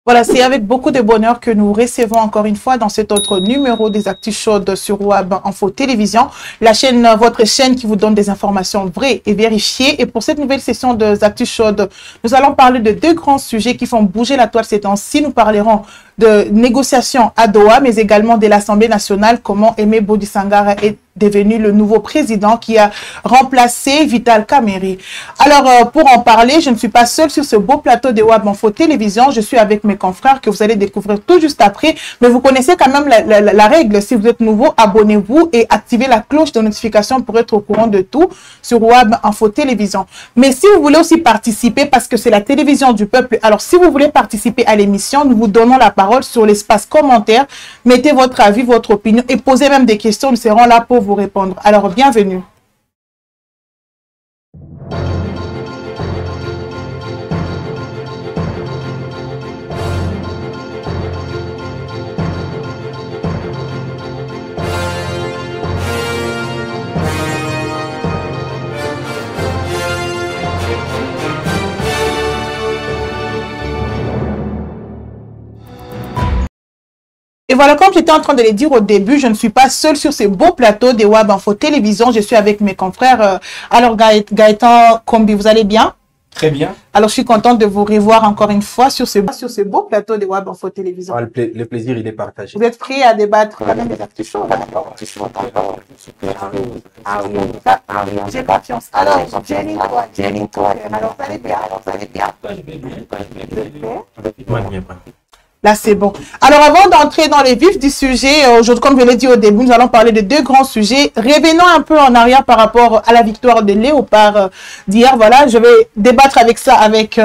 Voilà, c'est avec beaucoup de bonheur que nous recevons encore une fois dans cet autre numéro des Actus Chaudes sur Web Info Télévision, la chaîne, votre chaîne qui vous donne des informations vraies et vérifiées. Et pour cette nouvelle session des Actus Chaudes, nous allons parler de deux grands sujets qui font bouger la toile ces temps-ci. Nous parlerons de négociations à Doha, mais également de l'Assemblée nationale, comment Aimé Bodi Sangara est devenu le nouveau président qui a remplacé Vital Kamerhe. Alors, pour en parler, je ne suis pas seule sur ce beau plateau de Web Info Télévision. Je suis avec mes confrères que vous allez découvrir tout juste après. Mais vous connaissez quand même la règle. Si vous êtes nouveau, abonnez-vous et activez la cloche de notification pour être au courant de tout sur Web Info Télévision. Mais si vous voulez aussi participer, parce que c'est la télévision du peuple, alors si vous voulez participer à l'émission, nous vous donnons la parole sur l'espace commentaire. Mettez votre avis, votre opinion et posez même des questions. Nous serons là pour vous répondre. Alors, bienvenue. Et voilà, comme j'étais en train de le dire au début, je ne suis pas seule sur ces beaux plateaux des Web Info Télévision. Je suis avec mes confrères. Alors, Gaëtan Kombi, vous allez bien? Très bien. Alors, je suis contente de vous revoir encore une fois sur ce beau plateau des Web Info Télévision. Ah, le plaisir, il est partagé. Vous êtes prêts à débattre quand même des actus chaudes? J'ai confiance. Alors, Jenny, toi. Alors, vous allez bien? Là, c'est bon. Alors, avant d'entrer dans les vifs du sujet, aujourd'hui, comme je l'ai dit au début, nous allons parler de deux grands sujets. Revenons un peu en arrière par rapport à la victoire de Léopard d'hier. Voilà, je vais débattre avec ça avec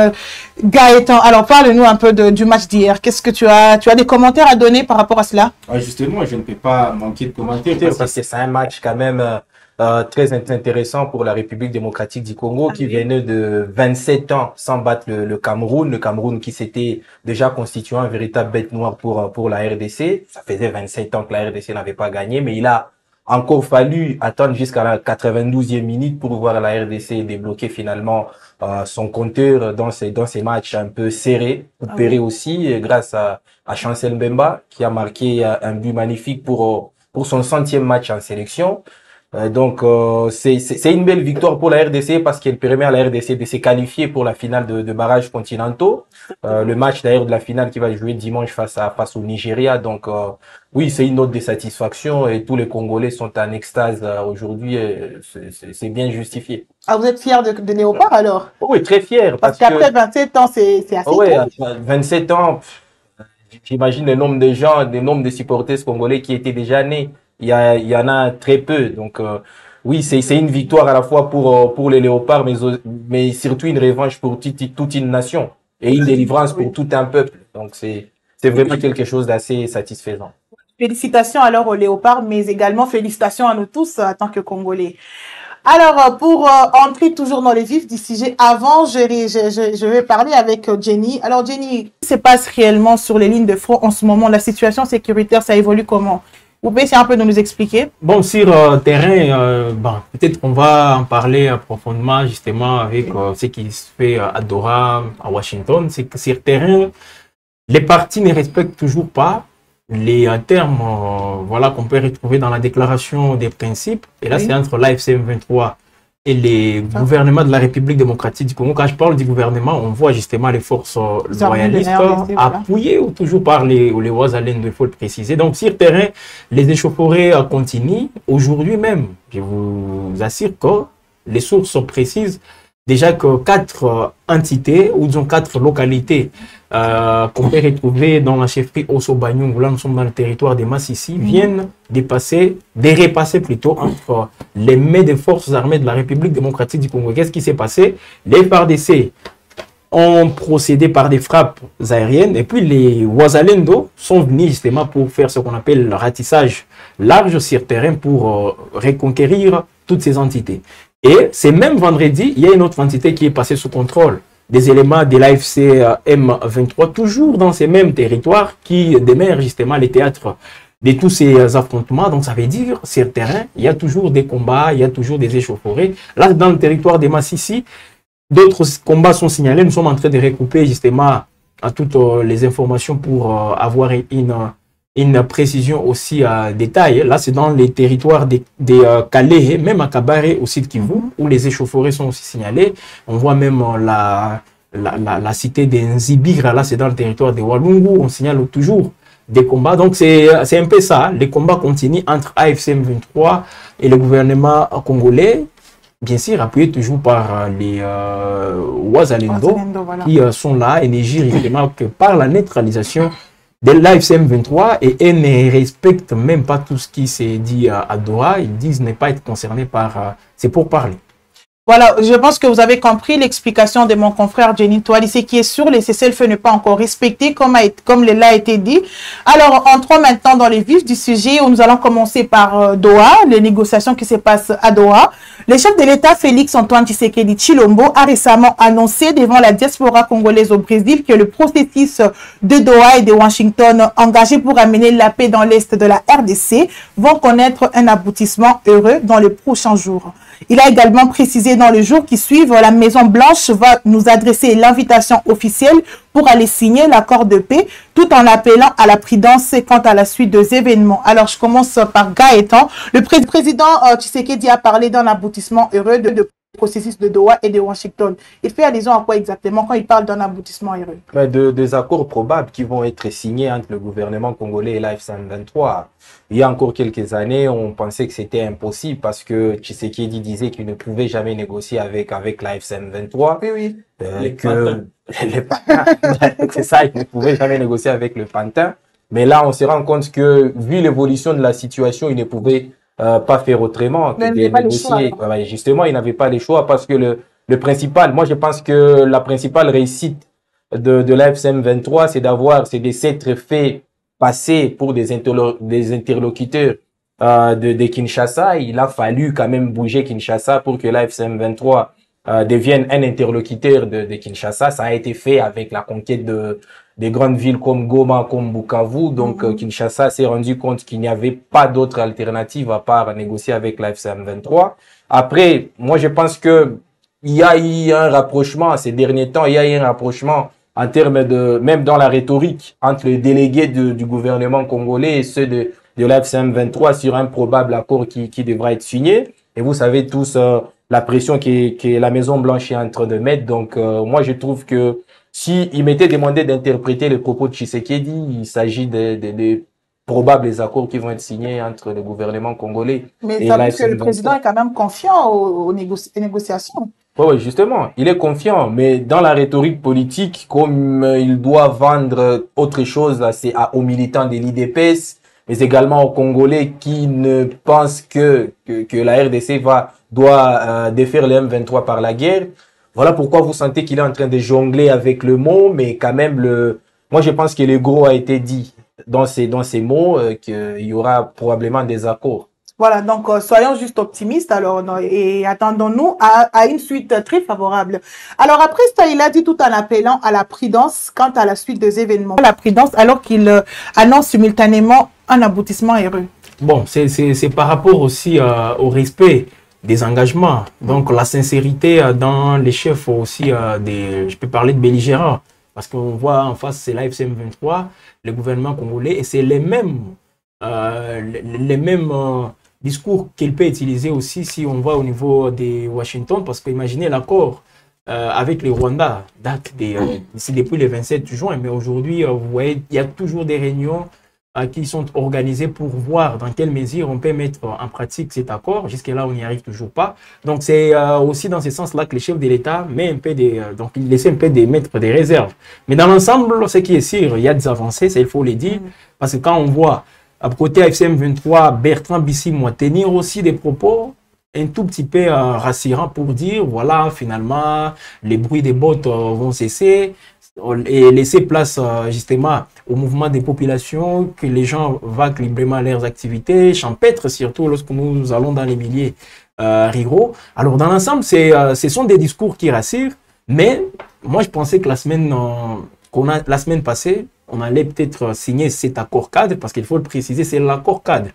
Gaëtan. Alors, parle-nous un peu du match d'hier. Qu'est-ce que tu as des commentaires à donner par rapport à cela? Justement, je ne peux pas manquer de commentaires parce que c'est un match quand même très intéressant pour la République démocratique du Congo qui venait de 27 ans sans battre le Cameroun. Le Cameroun qui s'était déjà constitué un véritable bête noire pour la RDC. Ça faisait 27 ans que la RDC n'avait pas gagné, mais il a encore fallu attendre jusqu'à la 92e minute pour voir la RDC débloquer finalement son compteur dans ces matchs un peu serrés, opérés aussi grâce à Chancel Mbemba qui a marqué un but magnifique pour son 100e match en sélection. Donc c'est une belle victoire pour la RDC parce qu'elle permet à la RDC de se qualifier pour la finale de barrages continentaux. Le match d'ailleurs de la finale qui va jouer dimanche face au Nigeria. Donc oui, c'est une note de satisfaction et tous les Congolais sont en extase aujourd'hui. C'est bien justifié. Ah, vous êtes fiers de Léopard alors? Oui, très fier. Parce qu'après 27 ans, c'est assez oui, 27 ans, j'imagine le nombre de gens, le nombre de supporters congolais qui étaient déjà nés. Il y en a très peu. Donc, oui, c'est une victoire à la fois pour les Léopards, mais surtout une revanche pour toute une nation et une délivrance pour tout un peuple. Donc, c'est vraiment quelque chose d'assez satisfaisant. Félicitations alors aux Léopards, mais également félicitations à nous tous en tant que Congolais. Alors, pour entrer toujours dans les vifs du sujet, avant, je vais parler avec Jenny. Alors, Jenny, qu'est-ce qui se passe réellement sur les lignes de front en ce moment? La situation sécuritaire, ça évolue comment? Vous pouvez essayer un peu de nous expliquer? Bon, sur terrain, peut-être qu'on va en parler profondément justement avec ce qui se fait à Doha, à Washington. C'est que sur terrain, les partis ne respectent toujours pas les termes voilà, qu'on peut retrouver dans la déclaration des principes. Et là, c'est entre l'AFC M23 et les gouvernements de la République démocratique du Congo. Quand je parle du gouvernement, on voit justement les forces loyalistes appuyées toujours par les Wazalendo, il faut le préciser. Donc, sur le terrain, les échauffourées continuent. Aujourd'hui même, je vous assure que les sources sont précises. Déjà que 4 entités, ou disons 4 localités qu'on peut retrouver dans la chefferie Osso-Banyung, où là nous sommes dans le territoire des Massissi, viennent de repasser plutôt entre les mains des forces armées de la République démocratique du Congo. Qu'est-ce qui s'est passé? Les FARDC ont procédé par des frappes aériennes et puis les Wazalendo sont venus justement pour faire ce qu'on appelle le ratissage large sur terrain pour reconquérir toutes ces entités. Et c'est même vendredi, il y a une autre entité qui est passée sous contrôle des éléments de l'AFC M23, toujours dans ces mêmes territoires qui demeurent justement les théâtres de tous ces affrontements. Donc ça veut dire, sur le terrain, il y a toujours des combats, il y a toujours des échauffourées. Là, dans le territoire des Massissi, d'autres combats sont signalés. Nous sommes en train de recouper justement toutes les informations pour avoir une précision aussi détail. Là, c'est dans les territoires des Calais, même à Kabaré, au site Kivu, où les échauffourées sont aussi signalées. On voit même la cité des Nzibira, là, c'est dans le territoire de Walungu. On signale toujours des combats. Donc, c'est un peu ça. Les combats continuent entre AFC M23 et le gouvernement congolais. Bien sûr, appuyé toujours par les Wazalendo, voilà, qui sont là et n'agissent justement que par la neutralisation de l'AFC M23 et elles ne respectent même pas tout ce qui s'est dit à Doha. Ils disent ne pas être concernés par ces pourparlers. Voilà, je pense que vous avez compris l'explication de mon confrère Jenny Toualisé qui est sur les cessez-le-feu n'est pas encore respecté comme l'a été dit. Alors, entrons maintenant dans les vifs du sujet où nous allons commencer par Doha, les négociations qui se passent à Doha. Le chef de l'État, Félix Antoine Tshisekedi Tshilombo, a récemment annoncé devant la diaspora congolaise au Brésil que le processus de Doha et de Washington engagé pour amener la paix dans l'Est de la RDC vont connaître un aboutissement heureux dans les prochains jours. Il a également précisé dans les jours qui suivent, la Maison-Blanche va nous adresser l'invitation officielle pour aller signer l'accord de paix, tout en appelant à la prudence quant à la suite des événements. Alors, je commence par Gaëtan. Le président Tshisekedi a parlé d'un aboutissement heureux de processus de Doha et de Washington. Il fait allusion à quoi exactement quand il parle d'un aboutissement heureux? Des accords probables qui vont être signés entre le gouvernement congolais et l'AFC M23. Il y a encore quelques années, on pensait que c'était impossible parce que Tshisekedi disait qu'il ne pouvait jamais négocier avec l'AFC M23. Oui, oui. C'est ça, il ne pouvait jamais négocier avec le Pantin. Mais là, on se rend compte que, vu l'évolution de la situation, il ne pouvait pas faire autrement que de négocier. Justement, il n'avait pas les choix parce que le principal, moi je pense que la principale réussite de l'AFC M23, c'est de s'être fait passer pour des interlocuteurs de Kinshasa. Il a fallu quand même bouger Kinshasa pour que l'AFC M23 devienne un interlocuteur de Kinshasa. Ça a été fait avec la conquête des grandes villes comme Goma, comme Bukavu. Donc, Kinshasa s'est rendu compte qu'il n'y avait pas d'autre alternative à part négocier avec la FCM23. Après, moi, je pense que il y a eu un rapprochement ces derniers temps. Il y a eu un rapprochement en termes même dans la rhétorique, entre les délégués du gouvernement congolais et ceux de la FCM23 sur un probable accord qui devra être signé. Et vous savez tous la pression que la Maison-Blanche est en train de mettre. Donc, moi, je trouve que si il m'était demandé d'interpréter les propos de Tshisekedi, il s'agit de probables accords qui vont être signés entre le gouvernement congolais. Mais ça veut dire que le président est quand même confiant aux négociations. Oui, justement, il est confiant, mais dans la rhétorique politique, comme il doit vendre autre chose aux militants de l'IDPS, mais également aux Congolais qui ne pensent que la RDC doit défaire le M23 par la guerre. Voilà pourquoi vous sentez qu'il est en train de jongler avec le mot, mais quand même, moi je pense que le gros a été dit dans ces mots, qu'il y aura probablement des accords. Voilà, donc soyons juste optimistes alors et attendons-nous à une suite très favorable. Alors après ça, il a dit tout en appelant à la prudence quant à la suite des événements. La prudence alors qu'il annonce simultanément un aboutissement heureux. Bon, c'est par rapport aussi au respect des engagements. Donc, la sincérité dans les chefs aussi, je peux parler de belligérants, parce qu'on voit en face, c'est l'AFC M23, le gouvernement congolais, et c'est les mêmes discours qu'il peut utiliser aussi si on va au niveau de Washington, parce que imaginez l'accord avec le Rwanda, date depuis le 27 juin, mais aujourd'hui, vous voyez, il y a toujours des réunions qui sont organisés pour voir dans quelle mesure on peut mettre en pratique cet accord. Jusque-là, on n'y arrive toujours pas. Donc, c'est aussi dans ce sens-là que le chef de l'État met un peu donc il essaie un peu de mettre des réserves. Mais dans l'ensemble, ce qui est sûr, il y a des avancées, ça il faut le dire, parce que quand on voit à côté AFCM 23, Bertrand Bissimo tenir aussi des propos un tout petit peu rassurants pour dire, voilà, finalement, les bruits des bottes vont cesser, et laisser place justement au mouvement des populations, que les gens vaquent librement leurs activités, champêtres surtout lorsque nous allons dans les milieux ruraux. Alors dans l'ensemble, ce sont des discours qui rassurent, mais moi je pensais que la semaine passée, on allait peut-être signer cet accord cadre, parce qu'il faut le préciser, c'est l'accord cadre.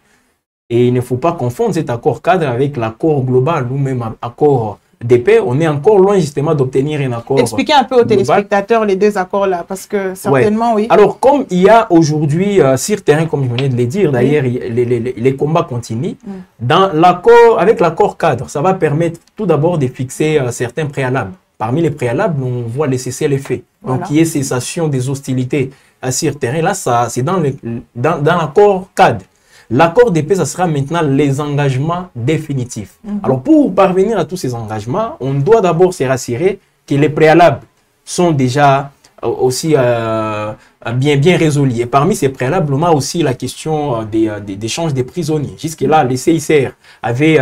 Et il ne faut pas confondre cet accord cadre avec l'accord global ou même accord paix, on est encore loin justement d'obtenir un accord. Expliquez un peu aux téléspectateurs les deux accords-là, parce que certainement, oui. Alors, comme il y a aujourd'hui sur terrain, comme je venais de le dire, d'ailleurs, les combats continuent. Dans l'accord, avec l'accord cadre, ça va permettre tout d'abord de fixer certains préalables. Parmi les préalables, on voit les cessez-le-feu. Donc, il y a cessation des hostilités sur terrain. Là, c'est dans l'accord cadre. L'accord de paix, ça sera maintenant les engagements définitifs. Alors, pour parvenir à tous ces engagements, on doit d'abord se rassurer que les préalables sont déjà aussi bien résolus. Et parmi ces préalables, on a aussi la question des échanges des prisonniers. Jusque-là, les CICR avaient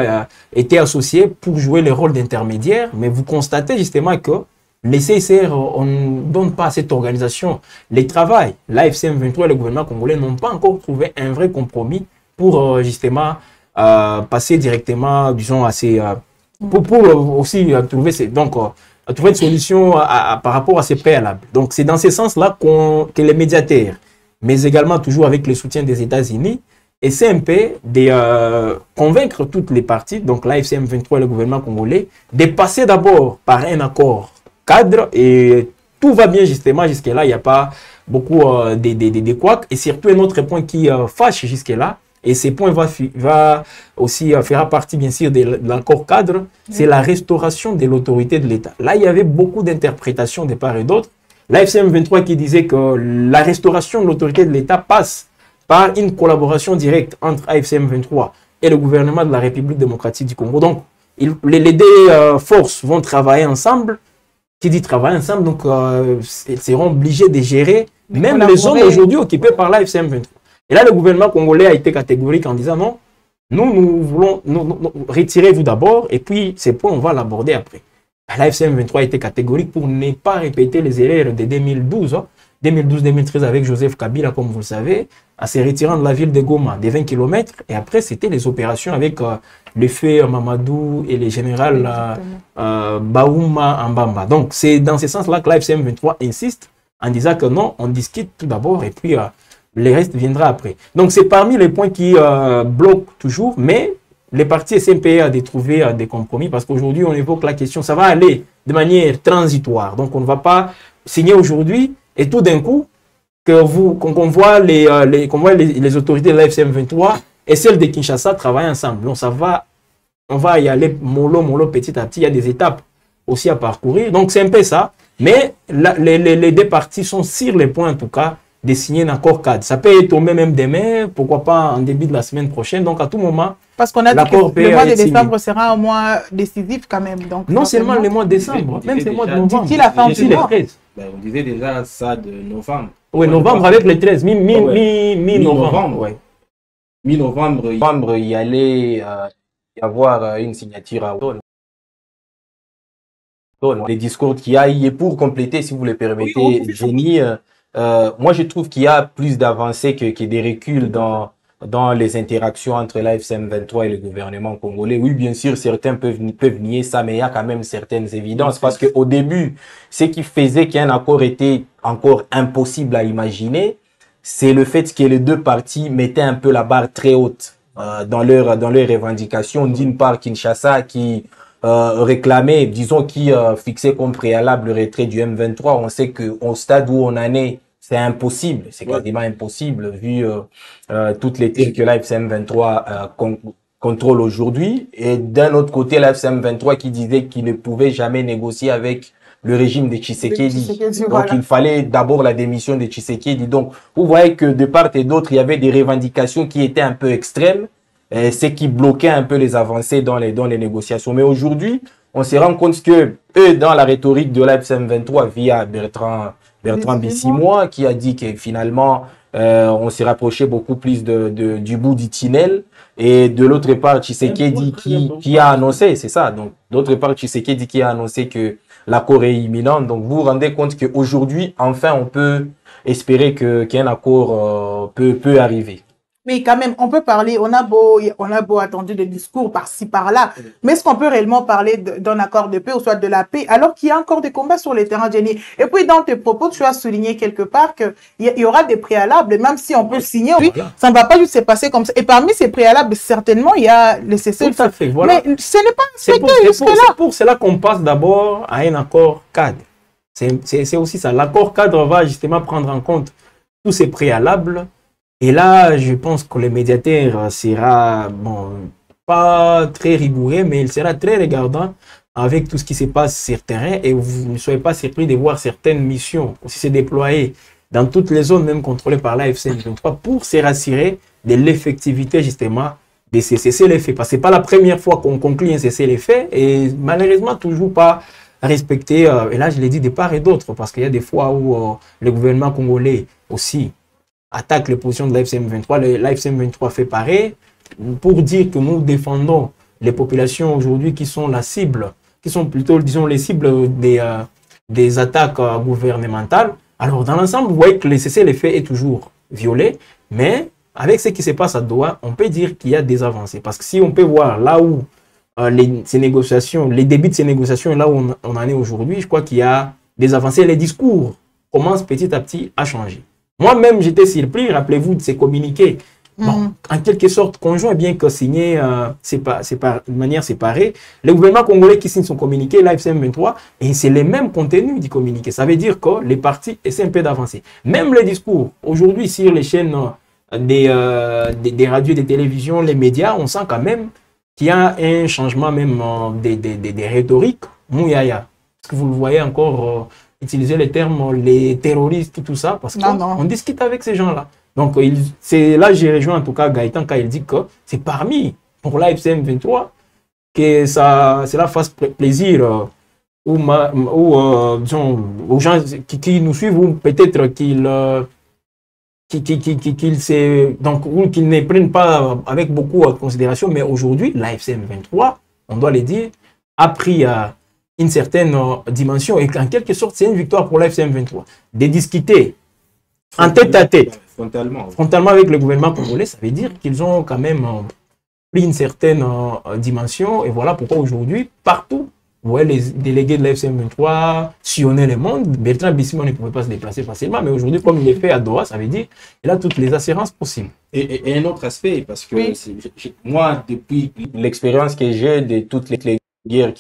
été associés pour jouer le rôle d'intermédiaire, mais vous constatez justement que les CICR, on ne donne pas à cette organisation les travail. L'AFC M23 et le gouvernement congolais n'ont pas encore trouvé un vrai compromis pour justement passer directement, disons, à ces... pour aussi trouver trouver une solution par rapport à ces préalables. Donc, c'est dans ce sens-là que les médiateurs, mais également toujours avec le soutien des États-Unis, essaient un peu de convaincre toutes les parties, donc l'AFC M23 et le gouvernement congolais, de passer d'abord par un accord cadre et tout va bien justement jusque-là. Il n'y a pas beaucoup de couacs. Et surtout, un autre point qui fâche jusque-là, et ce point va aussi fera partie, bien sûr, de l'accord cadre, c'est la restauration de l'autorité de l'État. Là, il y avait beaucoup d'interprétations de part et d'autre. L'AFC M23 qui disait que la restauration de l'autorité de l'État passe par une collaboration directe entre AFC M23 et le gouvernement de la République démocratique du Congo. Donc, les deux forces vont travailler ensemble. Qui dit travailler ensemble, donc ils seront obligés de gérer même les zones aujourd'hui occupées par l'AFC M23. Et là, le gouvernement congolais a été catégorique en disant non, nous voulons retirez-vous d'abord et puis ces points, on va l'aborder après. L'AFC M23 a été catégorique pour ne pas répéter les erreurs de 2012, 2012-2013 avec Joseph Kabila, comme vous le savez, en se retirant de la ville de Goma de 20 km. Et après, c'était les opérations avec le feu Mamadou et le général Baouma Mbamba. Donc, c'est dans ce sens-là que l'AFC M23 insiste en disant que non, on discute tout d'abord et puis le reste viendra après. Donc, c'est parmi les points qui bloquent toujours, mais les partis SMP a de trouver des compromis parce qu'aujourd'hui, on évoque la question, ça va aller de manière transitoire. Donc, on ne va pas signer aujourd'hui et tout d'un coup, qu'on voit les autorités de l'AFC M23 et celles de Kinshasa travailler ensemble. Donc, on va y aller mollo, petit à petit. Il y a des étapes aussi à parcourir. Donc, c'est un peu ça. Mais les deux parties sont sur les points, en tout cas, de signer un accord cadre. Ça peut tomber même demain, pourquoi pas en début de la semaine prochaine. Donc, à tout moment, parce qu'on a dit que le mois de décembre sera un mois décisif quand même. Donc, non seulement le mois de décembre, même le mois de novembre. D'ici la fin du mois. On disait déjà ça de novembre. Oui, novembre avec les 13, mi-novembre. Mi-novembre, il y allait y avoir une signature à les discours qu'il y a. Et pour compléter, si vous le permettez, Jenny, moi je trouve qu'il y a plus d'avancées que des reculs dans les interactions entre l'AFC M23 et le gouvernement congolais. Oui, bien sûr, certains peuvent nier ça, mais il y a quand même certaines évidences. Parce qu'au début, ce qui faisait qu'un accord était encore impossible à imaginer, c'est le fait que les deux parties mettaient un peu la barre très haute dans leurs revendications. D'une part, Kinshasa qui réclamait, disons, qui fixait comme préalable le retrait du M23. On sait qu'au stade où on en est, c'est impossible, c'est quasiment impossible vu toutes les terres que l'AFC M23 contrôle aujourd'hui. Et d'un autre côté, l'AFC M23 qui disait qu'il ne pouvait jamais négocier avec le régime de Tshisekedi. Donc, il fallait d'abord la démission de Tshisekedi. Donc, vous voyez que de part et d'autre, il y avait des revendications qui étaient un peu extrêmes, ce qui bloquait un peu les avancées dans les négociations. Mais aujourd'hui, on se rend compte que eux, dans la rhétorique de l'AFC M23 via Bertrand Bissimois, qui a dit que finalement, on s'est rapproché beaucoup plus du bout du tunnel. Et de l'autre part, Tshisekedi qui a annoncé, c'est ça. Donc, d'autre part, Tshisekedi qui a annoncé que l'accord est imminent. Donc, vous vous rendez compte qu'aujourd'hui, enfin, on peut espérer qu'un accord peut arriver. Mais quand même, on peut parler, on a beau attendre des discours par-ci, par-là, mais est-ce qu'on peut réellement parler d'un accord de paix ou soit de la paix alors qu'il y a encore des combats sur le terrain, Jenny? Et puis, dans tes propos, tu as souligné quelque part qu'il y aura des préalables, même si on peut signer, oui, ça ne va pas juste se passer comme ça. Et parmi ces préalables, certainement, il y a le cessez-le-feu. Tout à fait, voilà. Mais ce n'est pas c'est pour cela qu'on passe d'abord à un accord cadre. C'est aussi ça. L'accord cadre va justement prendre en compte tous ces préalables. Et là, je pense que le médiateur sera, bon, pas très rigoureux, mais il sera très regardant avec tout ce qui se passe sur le terrain. Et vous ne soyez pas surpris de voir certaines missions aussi se déployer dans toutes les zones, même contrôlées par l'AFC M23, pour se rassurer de l'effectivité, justement, de ces cessez-les-feux. Parce que ce n'est pas la première fois qu'on conclut un cessez-les-feux, et malheureusement, toujours pas respecté. Et là, je l'ai dit de part et d'autre, parce qu'il y a des fois où le gouvernement congolais aussi attaque les positions de l'AFC M23. L'AFC M23 fait pareil pour dire que nous défendons les populations aujourd'hui qui sont la cible, qui sont plutôt, disons, les cibles des attaques gouvernementales. Alors, dans l'ensemble, vous voyez que le cessez-le-feu est toujours violé, mais avec ce qui se passe à Doha, on peut dire qu'il y a des avancées. Parce que si on peut voir là où ces négociations, les débuts de ces négociations, là où on en est aujourd'hui, je crois qu'il y a des avancées. Les discours commencent petit à petit à changer. Moi-même, j'étais surpris, rappelez-vous, de ces communiqués, bon, en quelque sorte conjoints, bien que signés de manière séparée. Le gouvernement congolais qui signe son communiqué, l'AFC M23, et c'est les mêmes contenus du communiqué. Ça veut dire que les partis essaient un peu d'avancer. Même les discours, aujourd'hui, sur les chaînes des radios, des télévisions, les médias, on sent quand même qu'il y a un changement même des rhétoriques. Mouyaya. Est-ce que vous le voyez encore utiliser les termes, les terroristes, tout ça, parce qu'on discute avec ces gens-là. Donc, c'est là j'ai rejoint en tout cas Gaëtan quand il dit que c'est parmi, pour l'AFC M23, que cela fasse plaisir disons, aux gens qui nous suivent, ou peut-être qu'ils ne prennent pas avec beaucoup de considération, mais aujourd'hui, l'AFC M23, on doit le dire, a pris une certaine dimension, et en quelque sorte, c'est une victoire pour l'AFC M23. De discuter en tête à tête, frontalement avec le gouvernement congolais, ça veut dire qu'ils ont quand même pris une certaine dimension, et voilà pourquoi aujourd'hui, partout, vous voyez les délégués de l'AFC M23 sillonner le monde. Bertrand Bisimon ne pouvait pas se déplacer facilement, mais aujourd'hui, comme il est fait à Doha, ça veut dire qu'il a toutes les assurances possibles. Et un autre aspect, parce que moi, depuis l'expérience que j'ai de toutes les guerres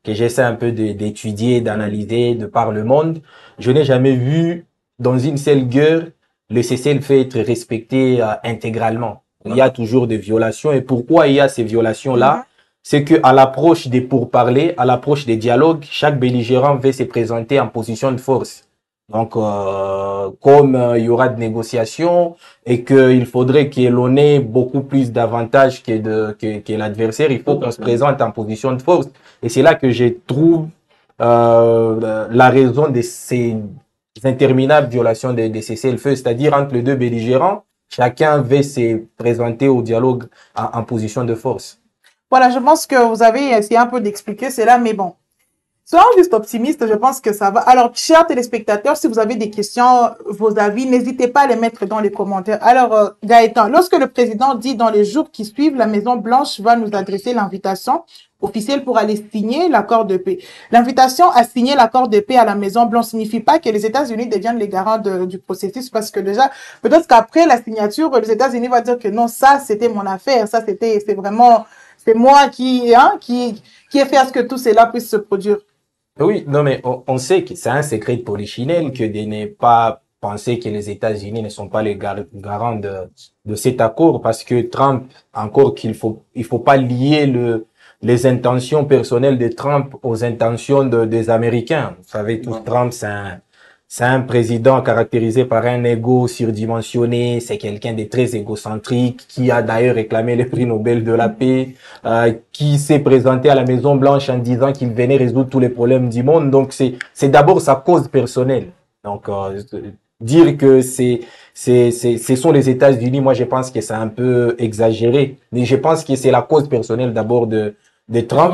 que j'essaie un peu d'étudier, d'analyser de par le monde, je n'ai jamais vu dans une seule guerre le cessez-le-feu être respecté intégralement. Il y a toujours des violations. Et pourquoi il y a ces violations-là? C'est qu'à l'approche des pourparlers, à l'approche des dialogues, chaque belligérant veut se présenter en position de force. Donc, comme il y aura de négociations et qu'il faudrait que l'on ait beaucoup plus d'avantages que l'adversaire, il faut qu'on se présente en position de force. Et c'est là que je trouve la raison de ces interminables violations des cessez-le-feu, c'est-à-dire entre les deux belligérants, chacun veut se présenter au dialogue en position de force. Voilà, je pense que vous avez essayé un peu d'expliquer cela, mais bon. Soyons juste optimistes, je pense que ça va. Alors, chers téléspectateurs, si vous avez des questions, vos avis, n'hésitez pas à les mettre dans les commentaires. Alors, Gaëtan, lorsque le président dit dans les jours qui suivent, la Maison-Blanche va nous adresser l'invitation officielle pour aller signer l'accord de paix. L'invitation à signer l'accord de paix à la Maison-Blanche signifie pas que les États-Unis deviennent les garants du processus, parce que déjà, peut-être qu'après la signature, les États-Unis vont dire que non, ça, c'était mon affaire, ça, c'est vraiment, c'est moi qui ai fait à ce que tout cela puisse se produire. Oui, non, mais on sait que c'est un secret de polichinelle que de ne pas penser que les États-Unis ne sont pas les garants de cet accord, parce que Trump, encore il faut pas lier les intentions personnelles de Trump aux intentions des Américains. Vous savez, Trump, c'est un président caractérisé par un ego surdimensionné, c'est quelqu'un de très égocentrique, qui a d'ailleurs réclamé le prix Nobel de la paix, qui s'est présenté à la Maison Blanche en disant qu'il venait résoudre tous les problèmes du monde. Donc c'est d'abord sa cause personnelle. Donc dire que ce sont les États-Unis, moi je pense que c'est un peu exagéré. Mais je pense que c'est la cause personnelle d'abord de Trump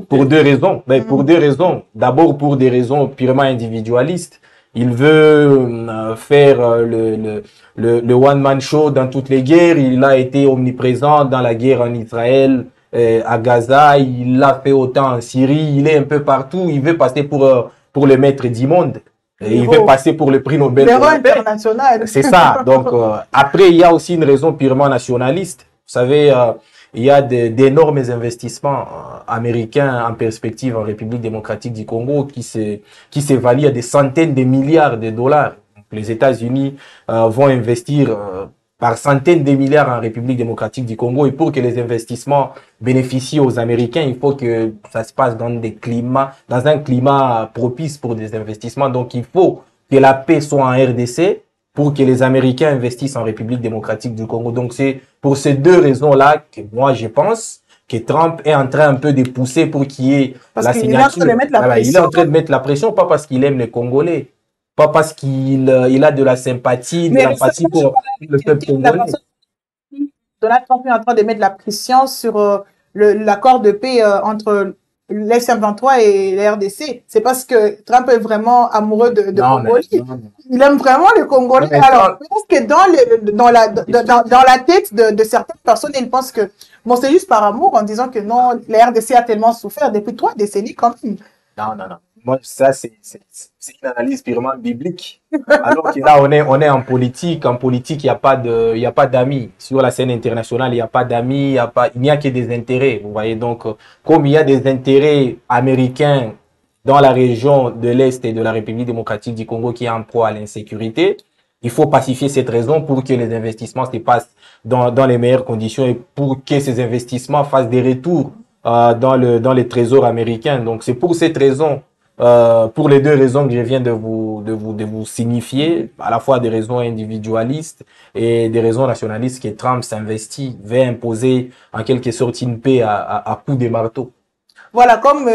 pour deux raisons. Mais pour deux raisons. D'abord pour des raisons purement individualistes. Il veut faire le one-man show dans toutes les guerres. Il a été omniprésent dans la guerre en Israël, à Gaza. Il l'a fait autant en Syrie. Il est un peu partout. Il veut passer pour le maître du monde. Et il veut passer pour le prix Nobel. L'héros international. C'est ça. Donc, après, il y a aussi une raison purement nationaliste. Vous savez, il y a d'énormes investissements américains en perspective en République démocratique du Congo qui s'évalue à des centaines de milliards de dollars. Les États-Unis vont investir par centaines de milliards en République démocratique du Congo, et pour que les investissements bénéficient aux Américains, il faut que ça se passe dans un climat propice pour des investissements. Donc, il faut que la paix soit en RDC pour que les Américains investissent en République démocratique du Congo. Donc, c'est pour ces deux raisons-là que moi, je pense que Trump est en train un peu de pousser pour qu'il y ait la signature. Il est en train de mettre la pression. Il est en train de mettre la pression, pas parce qu'il aime les Congolais, pas parce qu'il a de la sympathie, de l'empathie pour le peuple congolais. Donald Trump est en train de mettre la pression sur l'accord de paix entre l'F-23 et la RDC. C'est parce que Trump est vraiment amoureux de Congolais. Il aime vraiment les Congolais. Alors, je pense que dans la tête de certaines personnes, ils pensent que bon, c'est juste par amour, en disant que non, la RDC a tellement souffert depuis 3 décennies quand même. Non. Moi, ça, c'est une analyse purement biblique. Alors que là, on est en politique. En politique, il n'y a pas d'amis. Sur la scène internationale, il n'y a pas d'amis, il n'y a que des intérêts. Vous voyez, donc, comme il y a des intérêts américains dans la région de l'Est et de la République démocratique du Congo qui est en proie à l'insécurité, il faut pacifier cette raison pour que les investissements se passent dans les meilleures conditions et pour que ces investissements fassent des retours dans les trésors américains. Donc, c'est pour cette raison, pour les deux raisons que je viens de vous signifier, à la fois des raisons individualistes et des raisons nationalistes, que Trump s'investit, veut imposer en quelque sorte une paix à coups de marteau. Voilà, comme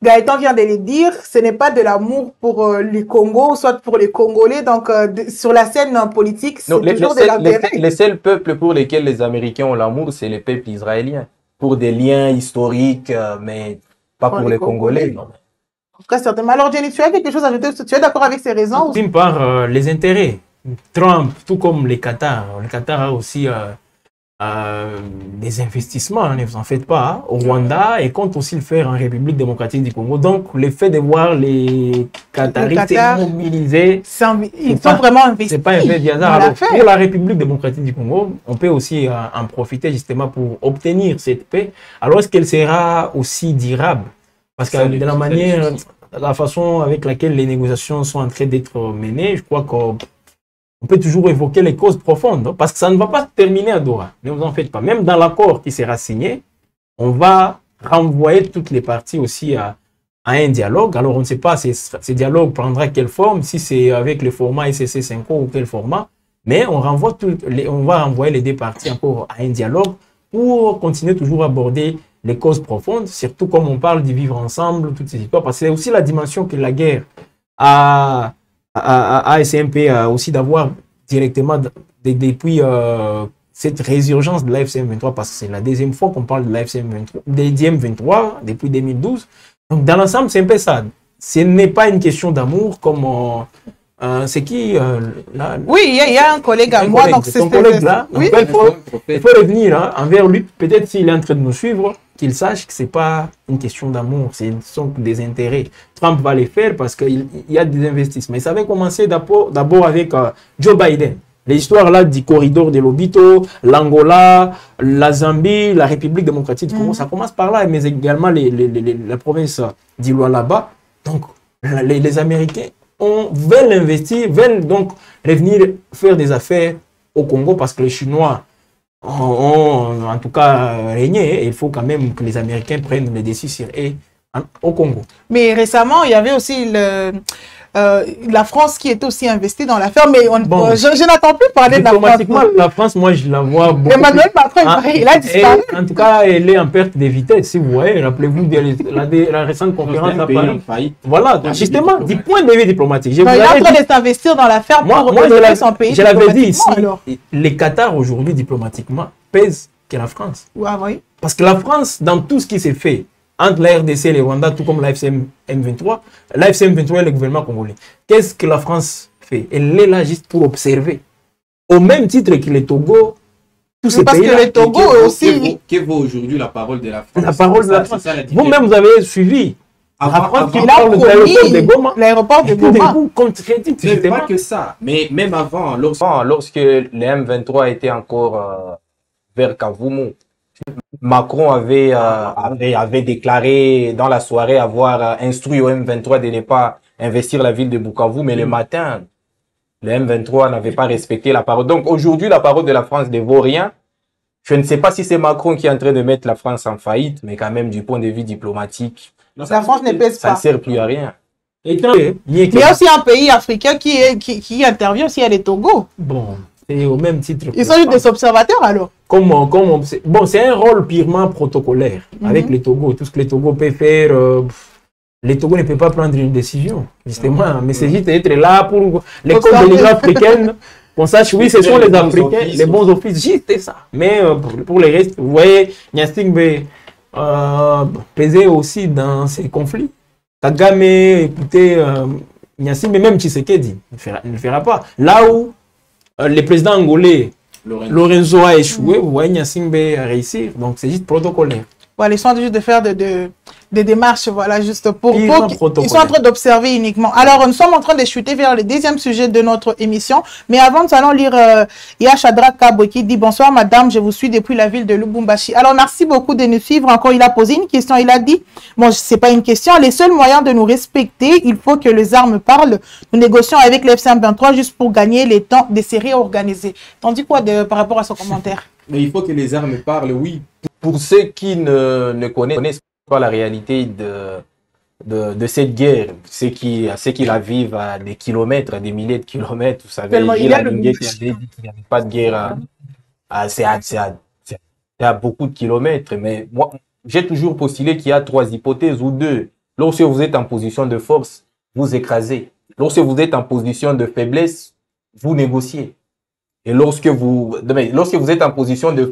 Gaëtan vient de le dire, ce n'est pas de l'amour pour les Congos, soit pour les Congolais. Donc, sur la scène politique, c'est toujours de l'intérêt. Les seuls peuples pour lesquels les Américains ont l'amour, c'est les peuples israéliens. Pour des liens historiques, mais pas pour les Congolais. Non. En tout cas, certainement. Alors, Jenny, tu as quelque chose à ajouter? Tu es d'accord avec ces raisons? D'une part, les intérêts. Trump, tout comme les Qatar. Le Qatar a aussi des investissements, ne vous en faites pas, au Rwanda, et compte aussi le faire en République démocratique du Congo. Donc, le fait de voir les Qataris mobilisés, ils sont vraiment investis. C'est pas un fait de hasard. Alors, pour la République démocratique du Congo, on peut aussi en profiter justement pour obtenir cette paix. Alors, est-ce qu'elle sera aussi durable? Parce que de la manière, la façon avec laquelle les négociations sont en train d'être menées, je crois qu'on peut toujours évoquer les causes profondes, parce que ça ne va pas se terminer à Doha. Ne vous en faites pas. Même dans l'accord qui sera signé, on va renvoyer toutes les parties aussi à un dialogue. Alors, on ne sait pas si ce dialogue prendra quelle forme, si c'est avec le format SCC5 ou quel format, mais on va renvoyer les deux parties encore à un dialogue pour continuer toujours à aborder les causes profondes, surtout comme on parle de vivre ensemble, toutes ces histoires, parce que c'est aussi la dimension que la guerre a SMP aussi d'avoir directement depuis cette résurgence de l'AFCM23, parce que c'est la deuxième fois qu'on parle de l'AFCM23 depuis 2012. Donc dans l'ensemble, c'est un peu ça. Ce n'est pas une question d'amour comme c'est qui là, oui, il y a un collègue à moi. Donc son collègue là. Oui. Il faut revenir envers lui. Peut-être s'il est en train de nous suivre, qu'il sache que ce n'est pas une question d'amour, ce sont des intérêts. Trump va les faire parce qu'il y a des investissements. Et ça avait commencé d'abord avec Joe Biden. L'histoire là du corridor de Lobito, l'Angola, la Zambie, la République démocratique du Congo, ça commence par là, mais également la province d'Ilualaba. Donc, les Américains veulent investir, veulent donc revenir faire des affaires au Congo parce que les Chinois ont en tout cas régné. Il faut quand même que les Américains prennent les décisions au Congo. Mais récemment, il y avait aussi la France qui est aussi investie dans l'affaire, mais je n'entends plus parler de la France. La France, moi, je la vois beaucoup. Emmanuel Macron, il a disparu. En tout cas, elle est en perte de vitesse, si vous voyez. Rappelez-vous de la récente conférence à Paris. Voilà, donc, justement, du point de vue diplomatique. Il est en train de s'investir dans l'affaire pour redresser son pays. Je l'avais dit ici, les Qatar, aujourd'hui, diplomatiquement, pèsent que la France. Oui. Parce que la France, dans tout ce qui s'est fait, entre la RDC et le Rwanda, tout comme l'AFC M23. L'AFC M23 et le gouvernement congolais. Qu'est-ce que la France fait? Elle est là juste pour observer. Au même titre que le Togo, tous ces parce pays-là. que le Togo aussi... Que vaut aujourd'hui la parole de la France? La parole de la France. Vous-même, vous avez suivi. La France qui parle de l'aéroport de Goma. L'aéroport de Goma. C'est pas que ça. Mais même avant, lorsque le M23 était encore vers Kavumu, Macron avait déclaré dans la soirée avoir instruit au M23 de ne pas investir la ville de Bukavu, mais le matin, le M23 n'avait pas respecté la parole. Donc aujourd'hui, la parole de la France ne vaut rien. Je ne sais pas si c'est Macron qui est en train de mettre la France en faillite, mais quand même, du point de vue diplomatique, la France ne pèse pas. Ça ne sert plus à rien. Mais il y a aussi un pays africain qui intervient aussi, il y a les Togo. Bon, c'est au même titre. Ils sont juste des observateurs alors. Bon, c'est un rôle purement protocolaire avec les Togo. Tout ce que les Togo peuvent faire, les Togo ne peuvent pas prendre une décision, justement. Mais c'est juste être là pour les codes de l'Union africaine. Qu'on sache, oui, ce sont les Africains, les bons offices, juste ça. Mais pour les restes, vous voyez, Nyastingbe pesait aussi dans ces conflits. Kagame, écoutez, Nyasingbe, même Tshisekedi, ne le fera pas. Là où le président angolais, Lorenzo a échoué, vous voyez, Nyasingbe a réussi. Donc c'est juste protocolaire. Voilà, ils sont juste de faire des démarches, voilà, juste pour ils sont en train d'observer uniquement. Alors, nous sommes en train de chuter vers le deuxième sujet de notre émission. Mais avant, nous allons lire Yachadra Kabo qui dit « Bonsoir madame, je vous suis depuis la ville de Lubumbashi. » Alors, merci beaucoup de nous suivre. Encore, il a posé une question. Il a dit « Bon, c'est pas une question. Les seuls moyens de nous respecter, il faut que les armes parlent. Nous négocions avec l'FC23 juste pour gagner les temps des séries organisées. » T'en dis quoi par rapport à ce commentaire? Mais il faut que les armes parlent, oui. Pour ceux qui ne connaissent pas la réalité de cette guerre, ceux qui la vivent à des kilomètres, à des milliers de kilomètres, vous savez, il y a qui avait dit qu'il n'y avait pas de guerre c'est à beaucoup de kilomètres. Mais moi, j'ai toujours postulé qu'il y a trois hypothèses ou deux. Lorsque vous êtes en position de force, vous écrasez. Lorsque vous êtes en position de faiblesse, vous négociez. Et lorsque vous êtes en position de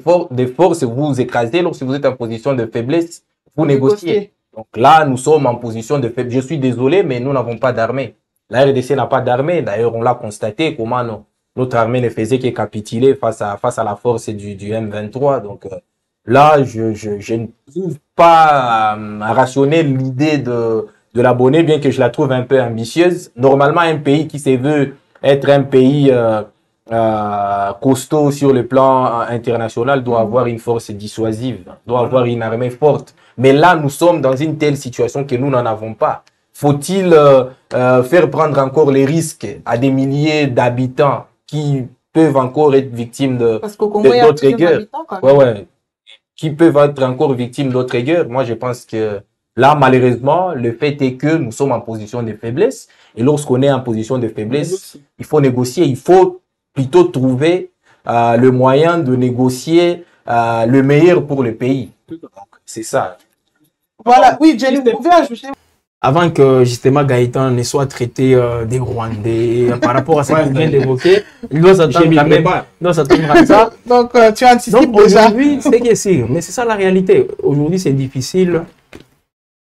force, vous écrasez. Lorsque vous êtes en position de faiblesse, vous négociez. Donc là, nous sommes en position de faiblesse. Je suis désolé, mais nous n'avons pas d'armée. La RDC n'a pas d'armée. D'ailleurs, on l'a constaté comment notre armée ne faisait que capituler face à la force du M23. Donc là, je ne trouve pas rationnel l'idée de l'abonner, bien que je la trouve un peu ambitieuse. Normalement, un pays qui se veut être un pays costaud sur le plan international doit avoir une force dissuasive, doit avoir une armée forte. Mais là, nous sommes dans une telle situation que nous n'en avons pas. Faut-il faire prendre encore les risques à des milliers d'habitants qui peuvent encore être victimes d'autres guerres? Qui peuvent être encore victimes d'autres guerres? Moi, je pense que là, malheureusement, le fait est que nous sommes en position de faiblesse. Et lorsqu'on est en position de faiblesse, il faut négocier. Il faut plutôt trouver le moyen de négocier le meilleur pour le pays. C'est ça. Voilà, oui, Jenny, vous pouvez ajouter. Avant que justement Gaëtan ne soit traité des Rwandais par rapport à ce qu'il vient d'évoquer, il doit s'attendre quand même. Il doit s'attendre à ça. Donc, tu anticipes déjà. Aujourd'hui, c'est que si, mais c'est ça la réalité. Aujourd'hui, c'est difficile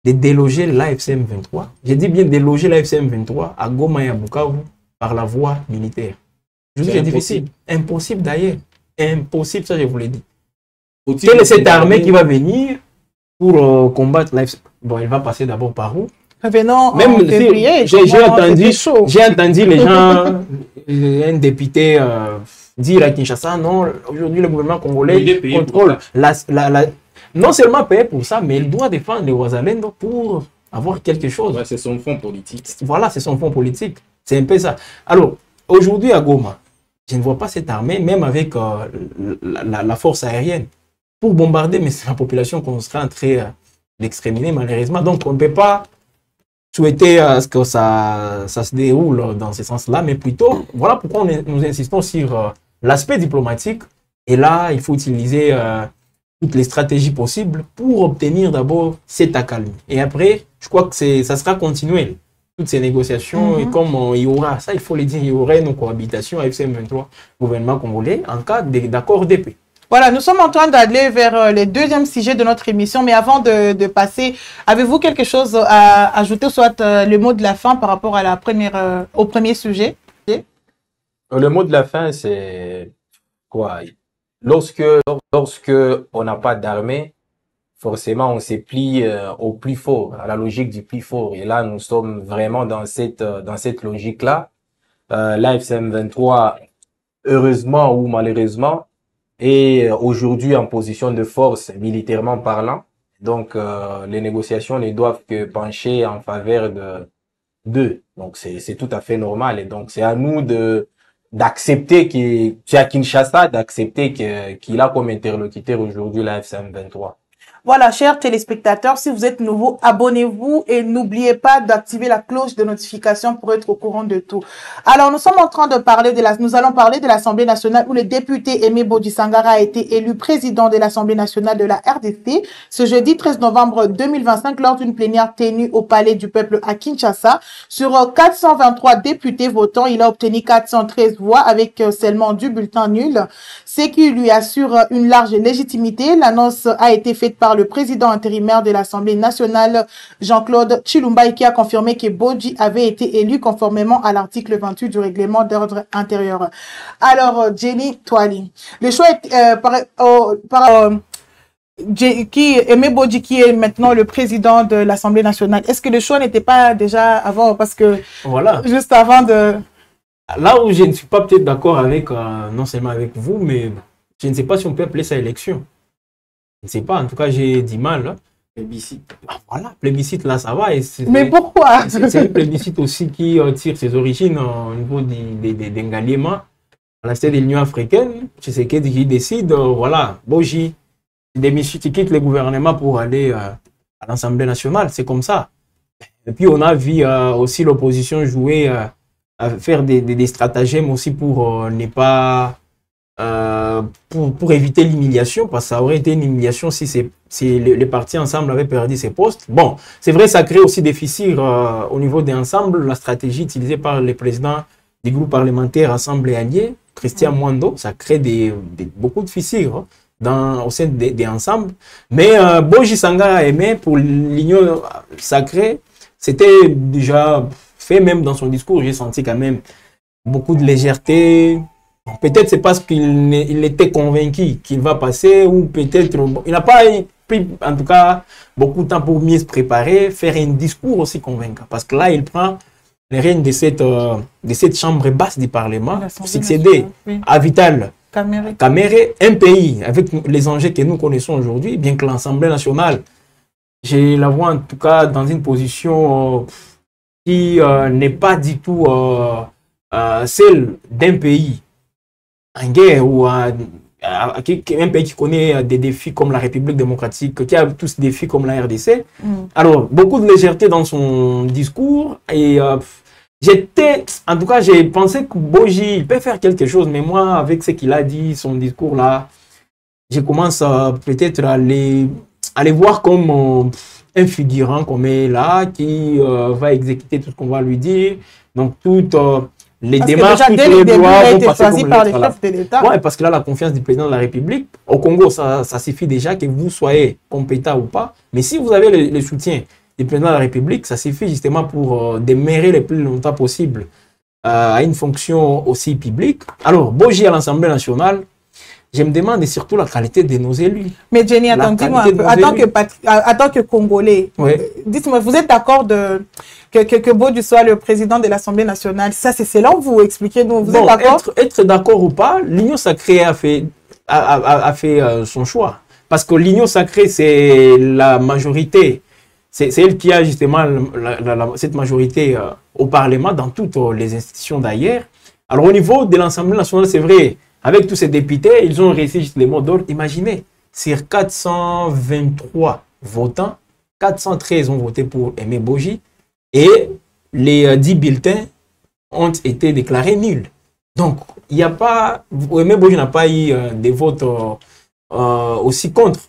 de déloger l'AFC M23. J'ai dit bien déloger l'AFC M23 à Goma et à Bukavu par la voie militaire. C'est difficile. Impossible d'ailleurs. Impossible, ça je vous l'ai dit. Quelle est cette armée qui va venir pour combattre l'AFC? Bon, elle va passer d'abord par où? Revenons même en février. J'ai entendu les gens, un député dire à Kinshasa, non, aujourd'hui le gouvernement congolais contrôle non seulement payer pour ça, mais il doit défendre les Ouazalendo pour avoir quelque chose. Ouais, c'est son fonds politique. Voilà, c'est son fonds politique. C'est un peu ça. Alors, aujourd'hui à Goma, je ne vois pas cette armée, même avec la force aérienne, pour bombarder, mais c'est la population qu'on sera en train d'exterminer malheureusement. Donc on ne peut pas souhaiter à ce que ça se déroule dans ce sens-là, mais plutôt, voilà pourquoi nous insistons sur l'aspect diplomatique. Et là, il faut utiliser toutes les stratégies possibles pour obtenir d'abord cet accalmie. Et après, je crois que ça sera continuel. Toutes ces négociations, et comme il y aura, ça il faut le dire, il y aurait une cohabitation avec M23, gouvernement congolais, en cas d'accord d'épée. Voilà, nous sommes en train d'aller vers le deuxième sujet de notre émission, mais avant de passer, avez-vous quelque chose à ajouter, soit le mot de la fin par rapport à la première, au premier sujet? Le mot de la fin, c'est quoi? Lorsque on n'a pas d'armée, forcément, on se plie au plus fort, à la logique du plus fort. Et là, nous sommes vraiment dans cette logique-là. L'AFC M23, heureusement ou malheureusement, est aujourd'hui en position de force, militairement parlant. Donc, les négociations ne doivent que pencher en faveur d'eux. Donc, c'est tout à fait normal. Et donc, c'est à nous d'accepter c'est à Kinshasa d'accepter qu'il a comme interlocuteur aujourd'hui l'AFC M23. Voilà, chers téléspectateurs, si vous êtes nouveaux, abonnez-vous et n'oubliez pas d'activer la cloche de notification pour être au courant de tout. Alors, nous sommes en train de parler nous allons parler de l'Assemblée nationale où le député Aimé Bodji Sangara a été élu président de l'Assemblée nationale de la RDC ce jeudi 13 novembre 2025 lors d'une plénière tenue au Palais du Peuple à Kinshasa. Sur 423 députés votants, il a obtenu 413 voix avec seulement du bulletin nul, ce qui lui assure une large légitimité. L'annonce a été faite par le président intérimaire de l'Assemblée nationale, Jean-Claude Tshilumba, qui a confirmé que Bodji avait été élu conformément à l'article 28 du règlement d'ordre intérieur. Alors, Jenny Twali, le choix est Aimé Bodji, qui est maintenant le président de l'Assemblée nationale. Est-ce que le choix n'était pas déjà avant? Parce que, voilà, juste avant de... Là où je ne suis pas peut-être d'accord avec, non seulement avec vous, mais je ne sais pas si on peut appeler ça élection. Je ne sais pas, en tout cas, j'ai du mal. Hein. Plébiscite. Ah, voilà, plébiscite, là, ça va. Mais pourquoi? C'est un plébiscite aussi qui tire ses origines au niveau des Ngaliema, à la tête de l'Union africaine. Je sais qui décide, voilà, Bodji, tu quittes le gouvernement pour aller à l'Assemblée nationale, c'est comme ça. Et puis, on a vu aussi l'opposition jouer, à faire des stratagèmes aussi pour ne pas... pour éviter l'humiliation, parce que ça aurait été une humiliation si les partis ensemble avaient perdu ces postes. Bon, c'est vrai, ça crée aussi des fissures au niveau des ensembles. La stratégie utilisée par le président du groupe parlementaire Ensemble et Alliés, Christian Mwando, ça crée beaucoup de fissures au sein des ensembles. Mais Bodji Sangara Aimé, pour l'union sacrée, c'était déjà fait, même dans son discours, j'ai senti quand même beaucoup de légèreté. Peut-être c'est parce qu'il était convaincu qu'il va passer, ou peut-être il n'a pas pris en tout cas beaucoup de temps pour mieux se préparer, faire un discours aussi convaincant. Parce que là, il prend les rênes de cette chambre basse du Parlement pour succéder à Vital Kamerhe, un pays avec les enjeux que nous connaissons aujourd'hui, bien que l'Assemblée nationale, je la vois en tout cas dans une position qui n'est pas du tout celle d'un pays en guerre ou un pays qui connaît des défis comme la République démocratique, qui a tous des défis comme la RDC. Alors, beaucoup de légèreté dans son discours et en tout cas, j'ai pensé que Bodji, il peut faire quelque chose, mais moi, avec ce qu'il a dit, son discours là, je commence peut-être à les voir comme un figurant qu'on met là, qui va exécuter tout ce qu'on va lui dire. Donc, toutes les démarches, toutes les lois vont passer comme par les chefs de l'État. Oui, parce qu'il a la confiance du président de la République. Au Congo, ça suffit déjà que vous soyez compétent ou pas. Mais si vous avez le soutien du président de la République, ça suffit justement pour demeurer le plus longtemps possible à une fonction aussi publique. Alors, Bodji à l'Assemblée nationale, je me demande surtout la qualité de nos élus. Mais Jenny, attendez-moi un peu. En tant que Congolais, dites-moi, vous êtes d'accord que Bodji soit le président de l'Assemblée nationale? Ça, c'est selon vous. Expliquez-nous. Vous êtes d'accord? Être d'accord ou pas, l'Union sacrée a fait son choix. Parce que l'Union sacrée, c'est la majorité. C'est elle qui a justement cette majorité au Parlement, dans toutes les institutions d'ailleurs. Alors, au niveau de l'Assemblée nationale, c'est vrai, avec tous ces députés, ils ont réussi juste les mots d'ordre. Imaginez, sur 423 votants, 413 ont voté pour Aimé Bodji et les 10 bulletins ont été déclarés nuls. Donc, il n'y a pas... Aimé Bodji n'a pas eu des votes aussi contre.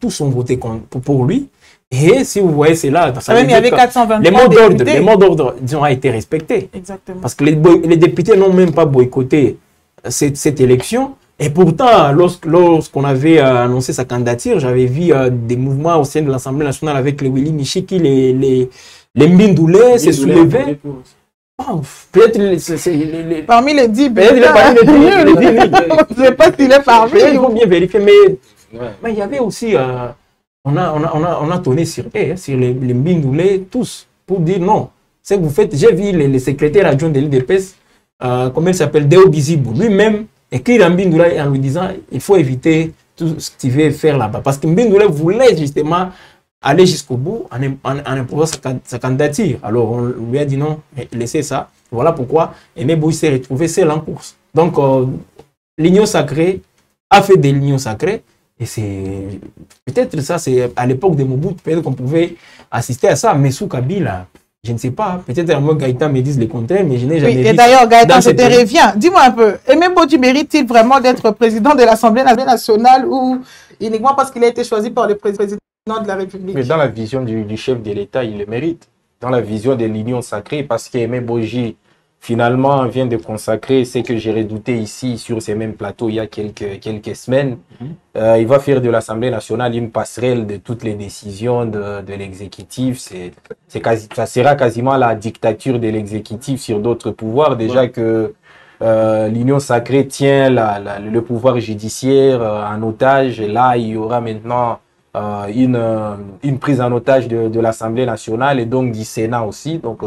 Tous ont voté pour lui. Et si vous voyez, c'est là. Il y avait 423 les mots d'ordre, disons, ont été respectés. Exactement. Parce que les députés n'ont même pas boycotté cette élection. Et pourtant, lorsqu'on avait annoncé sa candidature, j'avais vu des mouvements au sein de l'Assemblée nationale avec les Willy Michiki, les Mbindoulé se soulevaient. Oh, peut-être parmi les 10, peut-être je ne sais pas s'il est parmi. Il faut bien vérifier, mais il y avait aussi, on a tourné sur les Mbindoulé tous pour dire non. C'est que vous faites, j'ai vu les secrétaires adjoints de l'IDPS, comment il s'appelle, Deo Bizibou, lui-même écrire à Mbindoulé en lui disant il faut éviter tout ce qu'il veut faire là-bas. Parce que Mbindoulé voulait justement aller jusqu'au bout en imposant sa candidature. Alors on lui a dit non, laissez ça. Voilà pourquoi Aimé Boji s'est retrouvé seul en course. Donc l'Union sacrée a fait des lignes sacrées. Et c'est peut-être ça, c'est à l'époque de Mobutu, peut-être qu'on pouvait assister à ça, mais sous Kabila, je ne sais pas. Peut-être à moi, Gaëtan me dise le contraire, mais je n'ai jamais vu. Et d'ailleurs, Gaëtan, je te reviens. Dis-moi un peu, Aimé Boji mérite-t-il vraiment d'être président de l'Assemblée nationale ou uniquement parce qu'il a été choisi par le président de la République? Mais dans la vision du chef de l'État, il le mérite. Dans la vision de l'Union sacrée, parce qu'Aimé Boji, finalement, vient de consacrer ce que j'ai redouté ici sur ces mêmes plateaux il y a quelques semaines. Il va faire de l'Assemblée nationale une passerelle de toutes les décisions de l'exécutif. Ça sera quasiment la dictature de l'exécutif sur d'autres pouvoirs. Déjà que l'Union sacrée tient le pouvoir judiciaire en otage. Et là, il y aura maintenant une prise en otage de l'Assemblée nationale et donc du Sénat aussi. Donc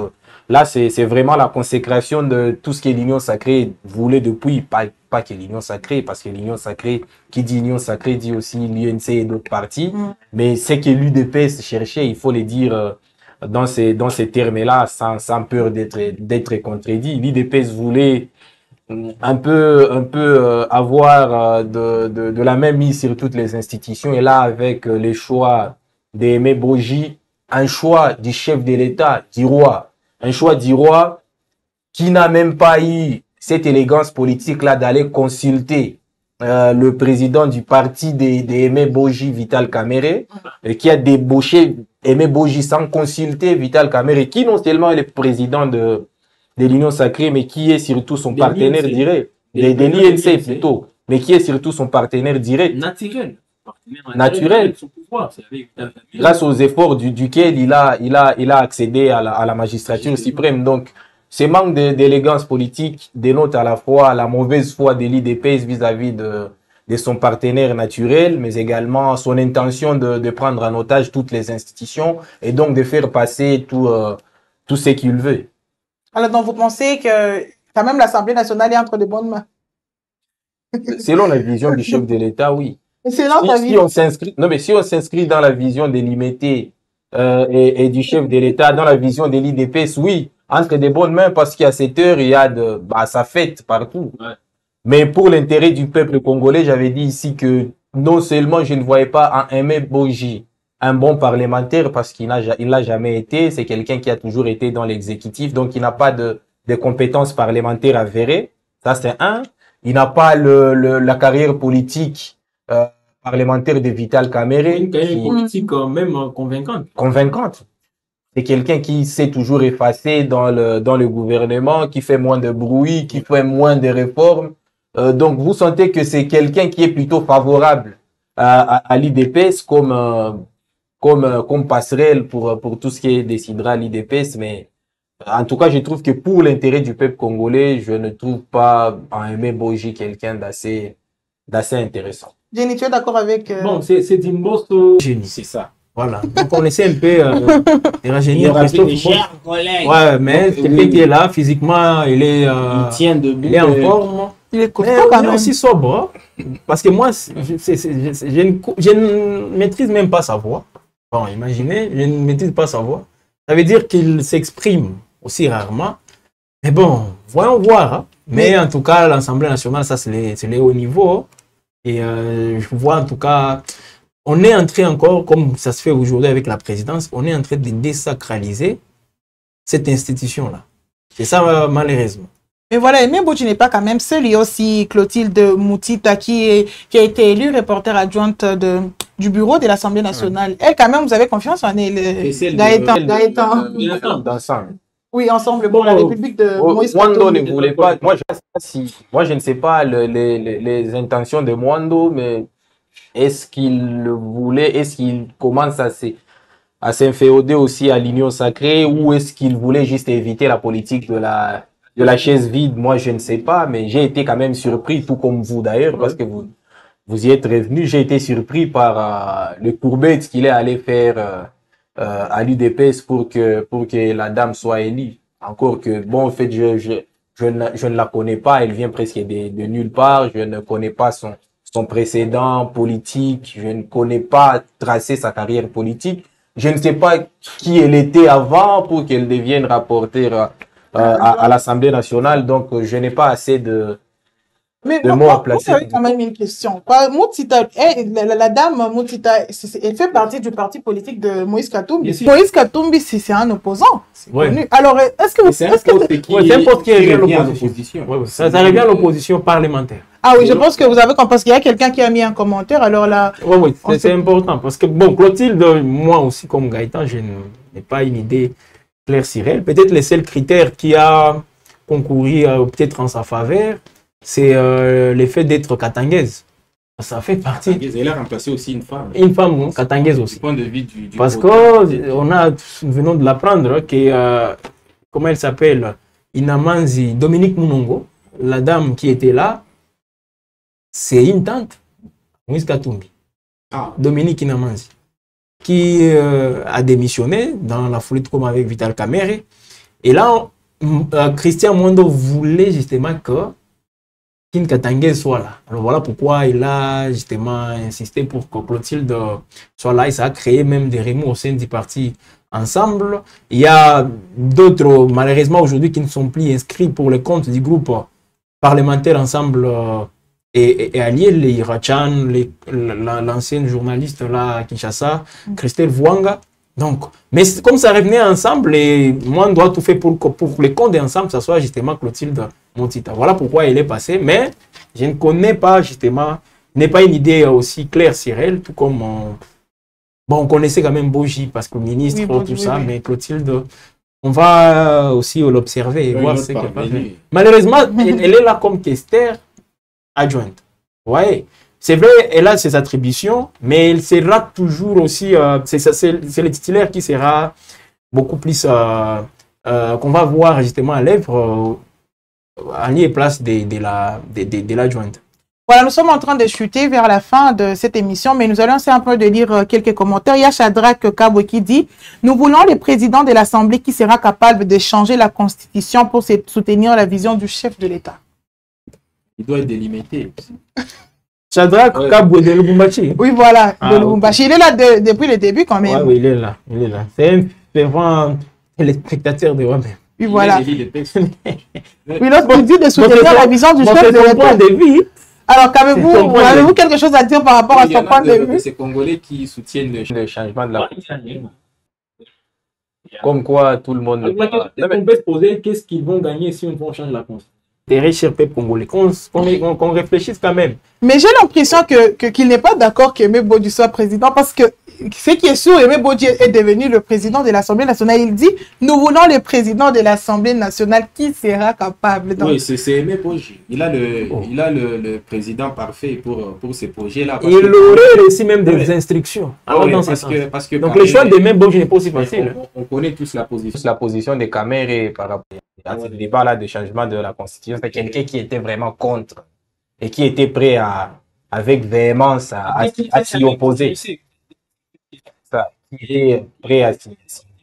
là, c'est vraiment la consécration de tout ce que l'Union sacrée voulait depuis, pas que l'Union sacrée, parce que l'Union sacrée, qui dit Union sacrée, dit aussi l'UNC et d'autres partis. Mais c'est que l'UDPS cherchait, il faut le dire dans ces termes-là, sans peur d'être contredit. L'UDPS voulait un peu avoir de la même mise sur toutes les institutions. Et là, avec les choix d'Aimé Boji, un choix du chef de l'État, du roi, un choix du roi qui n'a même pas eu cette élégance politique-là d'aller consulter le président du parti d'Aimé Boji, Vital Kamerhe, qui a débauché Aimé Boji sans consulter Vital Kamerhe, qui non seulement est le président de l'Union sacrée, mais qui est surtout son partenaire direct, de l'INC plutôt, mais qui est surtout son partenaire direct. Naturel. Grâce aux efforts duquel il a accédé à la magistrature suprême. Donc, ce manque d'élégance politique dénote à la fois la mauvaise foi de l'IDPS vis-à-vis de son partenaire naturel, mais également son intention de prendre en otage toutes les institutions et donc de faire passer tout ce qu'il veut. Alors, donc, vous pensez que quand même l'Assemblée nationale est entre de bonnes mains? Selon la vision du chef de l'État, oui. Si on s'inscrit dans la vision de l'IMT et du chef de l'État, dans la vision de l'IDPS, oui, entre de bonnes mains, parce qu'à cette heure, il y a ça fête partout. Ouais. Mais pour l'intérêt du peuple congolais, j'avais dit ici que non seulement je ne voyais pas en Aimé Boji un bon parlementaire, parce qu'il l'a jamais été, c'est quelqu'un qui a toujours été dans l'exécutif, donc il n'a pas de compétences parlementaires avérées. Ça, c'est un. Il n'a pas la carrière politique parlementaire de Vital Kamerhe. Une carrière politique même convaincante. Convaincante. C'est quelqu'un qui s'est toujours effacé dans le gouvernement, qui fait moins de bruit, qui fait moins de réformes. Donc, vous sentez que c'est quelqu'un qui est plutôt favorable à l'IDPS comme passerelle pour tout ce qui décidera l'IDPS. Mais en tout cas, je trouve que pour l'intérêt du peuple congolais, je ne trouve pas en Aimé Boji quelqu'un d'assez intéressant. Jenny, tu es d'accord avec... Bon, c'est Dimboso. C'est ça. Voilà. Donc, on essaie un peu de rajeunir Christophe. Ouais, mais quelqu'un qui est là, physiquement, il tient debout. Il est en forme. Il est costaud quand même. Aussi sobre. Parce que moi, je ne maîtrise même pas sa voix. Bon, imaginez, je ne maîtrise pas sa voix. Ça veut dire qu'il s'exprime aussi rarement. Mais bon, voyons voir. Hein. Mais en tout cas, l'Assemblée nationale, ça, c'est les hauts niveaux. Et je vois en tout cas, on est en train encore, comme ça se fait aujourd'hui avec la présidence, on est en train de désacraliser cette institution-là. C'est ça, malheureusement. Mais voilà, Aimé Boji n'est pas quand même seul. Il y a aussi Clotilde Moutita qui a été élue reporter adjointe du bureau de l'Assemblée nationale. Elle, quand même, vous avez confiance en elle, Gaëtan. D'ensemble. Oui, ensemble, bon, la République de Moïse Mwando Katumbi. ne voulait pas. Moi, je ne sais pas les intentions de Mwando, mais est-ce qu'il le voulait, est-ce qu'il commence à s'inféoder aussi à l'union sacrée, ou est-ce qu'il voulait juste éviter la politique de la chaise vide? Moi, je ne sais pas, mais j'ai été quand même surpris, tout comme vous d'ailleurs, parce que vous y êtes revenu. J'ai été surpris par le courbette qu'il est allé faire à l'UDPS pour que la dame soit élue. Encore que, bon, en fait, je ne la connais pas, elle vient presque de nulle part, je ne connais pas son précédent politique, je ne connais pas tracé sa carrière politique, je ne sais pas qui elle était avant pour qu'elle devienne rapporteure à l'Assemblée nationale, donc je n'ai pas assez de mots à placer. J'avais quand même une question. Moutita, la dame Moutita, elle fait partie du parti politique de Moïse Katumbi. Moïse Katumbi, c'est un opposant. Ouais. Alors, est-ce que c'est un poste qui revient à l'opposition. Ça revient à l'opposition parlementaire. Ah oui, je pense que vous avez compris, parce qu'il y a quelqu'un qui a mis un commentaire, alors là... Oui, c'est important, parce que, bon, Clotilde, moi aussi, comme Gaëtan, je n'ai pas une idée claire sur elle. Peut-être le seul critère qui a concouru peut-être en sa faveur, c'est le fait d'être katangaise. Ça fait partie. Elle a remplacé aussi une femme. Une femme katangaise aussi. Du point de vue du parce que on a, nous venons de l'apprendre, que, comment elle s'appelle, Inamanzi, Dominique Munongo, la dame qui était là, c'est une tante, Moïse Katumbi. Dominique Inamanzi, qui a démissionné dans la foulée comme avec Vital Kamerhe. Et là, Christian Mwando voulait justement que Kin Katangaise soit là. Alors voilà pourquoi il a justement insisté pour que Clotilde soit là. Et ça a créé même des remous au sein du parti Ensemble. Il y a d'autres, malheureusement aujourd'hui, qui ne sont plus inscrits pour le compte du groupe parlementaire Ensemble et alliés, les Rachan, l'ancienne journaliste là à Kinshasa, Christelle Vouanga. Donc, mais comme ça revenait ensemble, et moi, on doit tout faire pour les comptes d'ensemble, ça soit justement Clotilde Moutita. Voilà pourquoi elle est passée, mais je ne connais pas justement, n'ai pas une idée aussi claire sur elle, tout comme bon, on connaissait quand même Boji parce que le ministre, oui, tout ça, mais Clotilde, on va aussi l'observer et voir ce qu'elle va faire. Malheureusement, elle est là comme questeur adjointe. Vous voyez? C'est vrai, elle a ses attributions, mais elle sera toujours aussi, c'est le titulaire qui sera beaucoup plus, qu'on va voir justement à l'œuvre, en lieu et place de l'adjointe. Voilà, nous sommes en train de chuter vers la fin de cette émission, mais nous allons essayer un peu de lire quelques commentaires. Il y a Shadrach Kabwe qui dit « Nous voulons le président de l'Assemblée qui sera capable de changer la Constitution pour soutenir la vision du chef de l'État. » Il doit être délimité. Shadrach Kabwe de Lubumbashi. Oui, voilà, de Lubumbashi. Il est là depuis le début quand même. Oui, il est là. Il est là. C'est un fervent téléspectateur de moi-même. Oui, voilà. Oui, lorsqu'il dit de soutenir la vision du chef de l'État. Alors, avez-vous quelque chose à dire par rapport à son point de vue? C'est Congolais qui soutiennent le changement de la Constitution. Comme quoi, tout le monde... On peut se poser qu'est-ce qu'ils vont gagner si on change la Constitution. Des cher peuple congolais, qu'on réfléchisse quand même. Mais j'ai l'impression qu'il n'est pas d'accord qu'Aimé Bodji soit président parce que ce qui est sûr, Aimé Bodji est devenu le président de l'Assemblée nationale. Il dit, nous voulons le président de l'Assemblée nationale qui sera capable. Donc... Oui, c'est Aimé Bodji. Il a le président parfait pour ces projets-là. Il aurait reçu même des instructions. Oui, parce que donc le choix d'Aimé Bodji n'est pas aussi facile. On connaît tous la position de Kamerhe par rapport à ce débat-là de changement de la Constitution. C'est quelqu'un qui était vraiment contre et qui était prêt avec véhémence à s'y opposer. Qui est prêt à s'y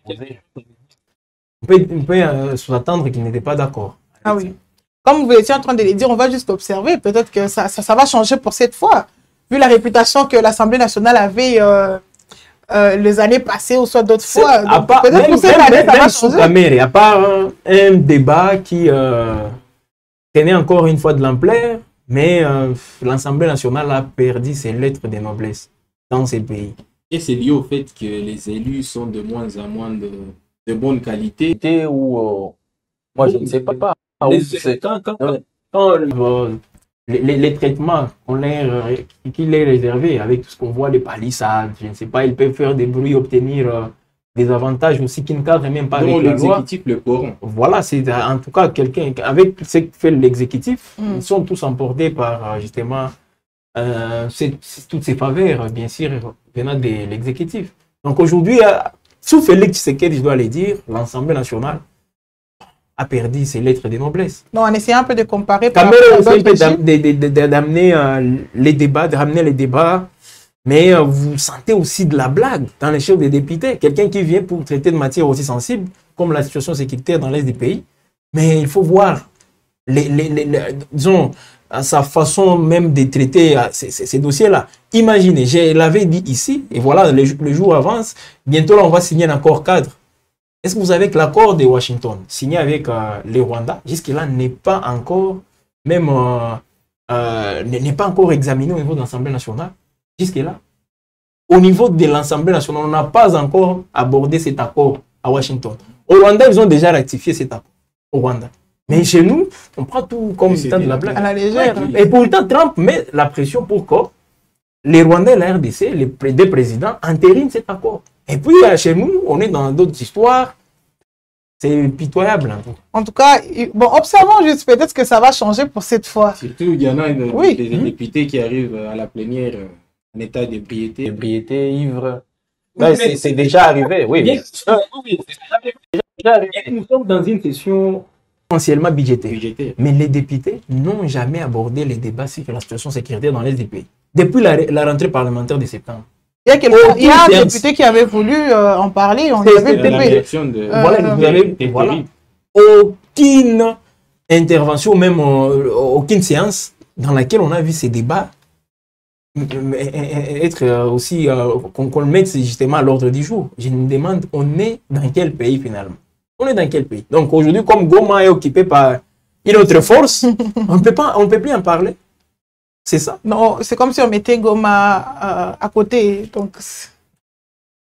opposer. On peut s'attendre qu'il n'était pas d'accord. Ah oui. Comme vous étiez en train de le dire, on va juste observer. Peut-être que ça va changer pour cette fois. Vu la réputation que l'Assemblée nationale avait les années passées ou soit d'autres fois. Peut-être que cette année, ça va changer. À part un débat qui tenait encore une fois de l'ampleur, mais l'Assemblée nationale a perdu ses lettres de noblesse dans ces pays. Et c'est lié au fait que les élus sont de moins en moins de bonne qualité. Ou moi, je ne sais pas. Quand les traitements qui les réservé avec tout ce qu'on voit, les palissades, je ne sais pas, ils peuvent faire des bruits, obtenir des avantages aussi qui ne cadrent même pas Donc avec la loi. l'exécutif le pourront. Voilà, c'est en tout cas quelqu'un, avec ce que fait l'exécutif, ils sont tous emportés par justement toutes ces faveurs, bien sûr, venant de l'exécutif. Donc aujourd'hui, sous Félix Tshisekedi, je dois le dire, l'Assemblée nationale a perdu ses lettres de noblesse. Non, en essayant un peu de comparer. Cameroun essaie d'amener les débats, de ramener les débats, mais vous sentez aussi de la blague dans les chefs des députés. Quelqu'un qui vient pour traiter de matières aussi sensibles, comme la situation sécuritaire dans l'Est du pays. Mais il faut voir, disons, sa façon même de traiter ces dossiers-là. Imaginez, je l'avais dit ici, et voilà, le jour avance, bientôt là, on va signer un accord cadre. Est-ce que vous savez que l'accord de Washington, signé avec les Rwandais, jusque-là, n'est pas encore, même, n'est pas encore examiné au niveau de l'Assemblée nationale? Jusque-là, au niveau de l'Assemblée nationale, on n'a pas encore abordé cet accord à Washington. Au Rwanda, ils ont déjà ratifié cet accord. Au Rwanda. Mais chez nous, on prend tout comme étant de la blague. À la légère. Ouais. Et pourtant, Trump met la pression pour que les Rwandais et la RDC, les deux présidents, entérinent cet accord. Et puis, chez nous, on est dans d'autres histoires. C'est pitoyable. Hein. En tout cas, bon, observons juste peut-être que ça va changer pour cette fois. Surtout, il y en a des députés qui arrivent à la plénière en état d'ébriété. Ébriété, ivre. Ben, c'est déjà arrivé, oui. Bien, oui, c'est déjà arrivé. Nous sommes dans une session essentiellement budgétaire. Mais les députés n'ont jamais abordé les débats sur la situation sécuritaire dans les pays. Depuis la rentrée parlementaire de septembre. Il y a un député qui avait voulu en parler, on avait TP. Voilà. Aucune intervention, même aucune séance dans laquelle on a vu ces débats être aussi, qu'on le mette justement à l'ordre du jour. Je me demande, on est dans quel pays finalement? On est dans quel pays? Donc aujourd'hui, comme Goma est occupé par une autre force, on ne peut plus en parler. C'est ça? Non, c'est comme si on mettait Goma à côté. Donc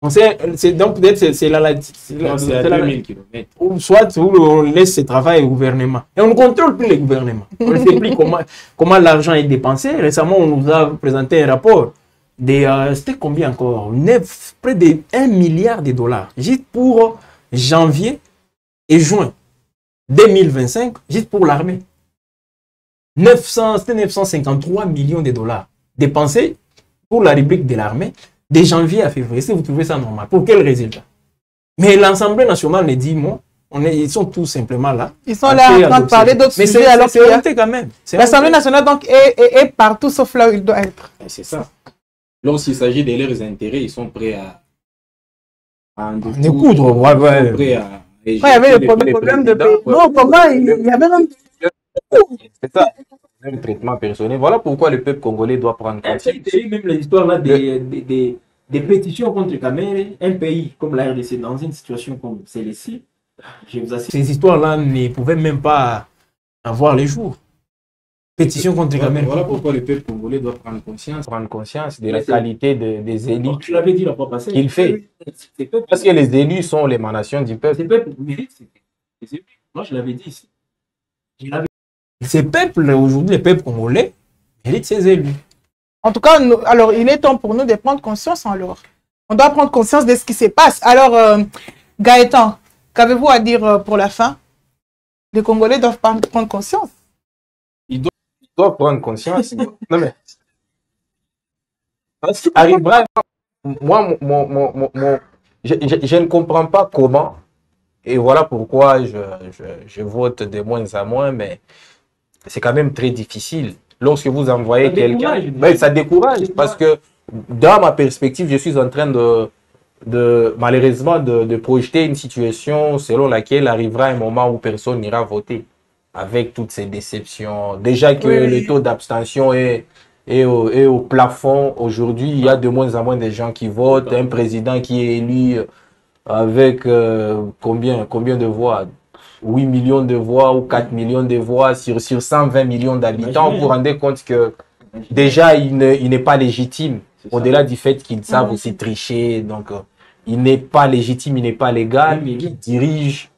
peut-être c'est à 2000 km. Ou soit on laisse ce travail au gouvernement. Et on ne contrôle plus le gouvernement. On ne sait plus comment l'argent est dépensé. Récemment, on nous a présenté un rapport. C'était combien encore? Près de 1 milliard de dollars. Juste pour janvier et juin 2025, juste pour l'armée. C'était 953 millions de dollars dépensés pour la rubrique de l'armée de janvier à février. Si vous trouvez ça normal, pour quel résultat? Mais l'Assemblée nationale ne dit moi, ils sont tout simplement là. Ils sont là en train de parler d'autres sujets. Mais c'est honteux quand même. L'Assemblée nationale donc est partout sauf là où il doit être. C'est ça. Lorsqu'il s'agit de leurs intérêts, ils sont prêts à en découdre. Il y avait le problème de pays. Non, comment il y avait un... C'est ça. Même traitement personnel. Voilà pourquoi le peuple congolais doit prendre conscience. Même l'histoire là des pétitions contre Kamere, un pays comme la RDC, dans une situation comme celle-ci, je vous assure, ces histoires-là ne pouvaient même pas avoir les jours. Pétition contre Kamere. Voilà pourquoi le peuple congolais doit prendre conscience de la qualité des élus. Tu l'avais dit la fois passée. Qu'il fait. Parce que les élus sont l'émanation du peuple. Ces peuples méritent ces élus. Moi, je l'avais dit ici. Ces peuples, aujourd'hui, les peuples congolais, méritent ces élus. En tout cas, alors, il est temps pour nous de prendre conscience alors. On doit prendre conscience de ce qui se passe. Alors, Gaëtan, qu'avez-vous à dire pour la fin? Les Congolais doivent prendre conscience. Ils doivent prendre conscience. Non mais... Arrivera... Moi, je ne comprends pas comment. Et voilà pourquoi je vote de moins en moins, mais c'est quand même très difficile. Lorsque vous envoyez quelqu'un, ça décourage parce que dans ma perspective, je suis en train malheureusement de projeter une situation selon laquelle arrivera un moment où personne n'ira voter avec toutes ces déceptions. Déjà que le taux d'abstention est au plafond. Aujourd'hui, il y a de moins en moins de gens qui votent. Un président qui est élu avec combien de voix? 8 millions de voix ou 4 millions de voix sur 120 millions d'habitants. Vous vous rendez compte que déjà, il n'est pas légitime. Au-delà du fait qu'ils savent aussi tricher. Donc, il n'est pas légitime, il n'est pas légal. Il dirige.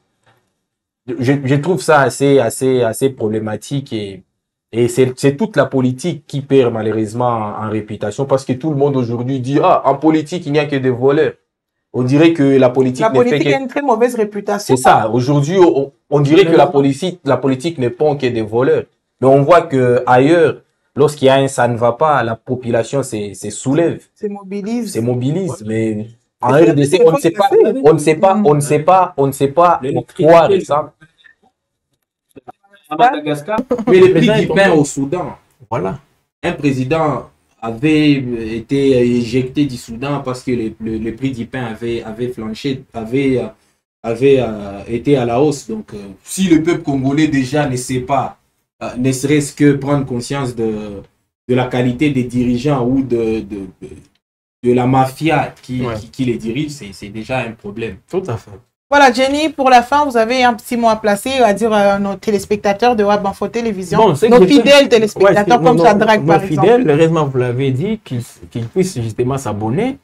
Je trouve ça assez problématique et c'est toute la politique qui perd malheureusement en réputation parce que tout le monde aujourd'hui dit « Ah, en politique, il n'y a que des voleurs ». On dirait que la politique a une très mauvaise réputation. C'est ça. Aujourd'hui, on dirait que la politique ne pond que des voleurs. Mais on voit que ailleurs, lorsqu'il y a un ça ne va pas, la population se soulève. Se mobilise. Se mobilise. Mais en RDC, on ne sait pas quoi ça. À Madagascar, mais le prix du pain au Soudan. Voilà. Un président avait été éjecté du Soudan parce que le prix du pain avait flanché, avait été à la hausse. Donc, si le peuple congolais déjà ne sait pas, ne serait-ce que prendre conscience de la qualité des dirigeants ou de la mafia qui les dirige, c'est déjà un problème. Tout à fait. Voilà, Jenny, pour la fin, vous avez un petit mot à placer, à dire à nos téléspectateurs de WAB Info Télévision, nos fidèles téléspectateurs comme Shadrach, par exemple. Nos fidèles, heureusement, vous l'avez dit, qu'ils puissent justement s'abonner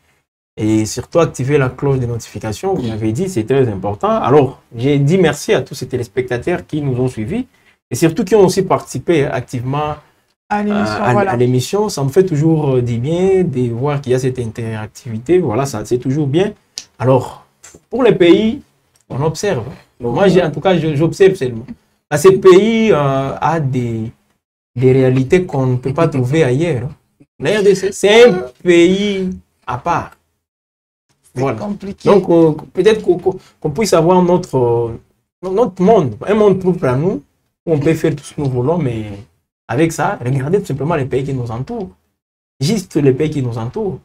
et surtout activer la cloche de notification. Vous l'avez dit, c'est très important. Alors, j'ai dit merci à tous ces téléspectateurs qui nous ont suivis et surtout qui ont aussi participé activement à l'émission. Ça me fait toujours du bien de voir qu'il y a cette interactivité. Voilà, c'est toujours bien. Alors, pour les pays, on observe. Moi, en tout cas, j'observe seulement. Ce pays a des réalités qu'on ne peut pas trouver ailleurs. C'est un pays à part. Voilà. Compliqué. Donc, peut-être qu'on puisse avoir notre monde, un monde propre à nous, où on peut faire tout ce que nous voulons, mais avec ça, regardez tout simplement les pays qui nous entourent. Juste les pays qui nous entourent.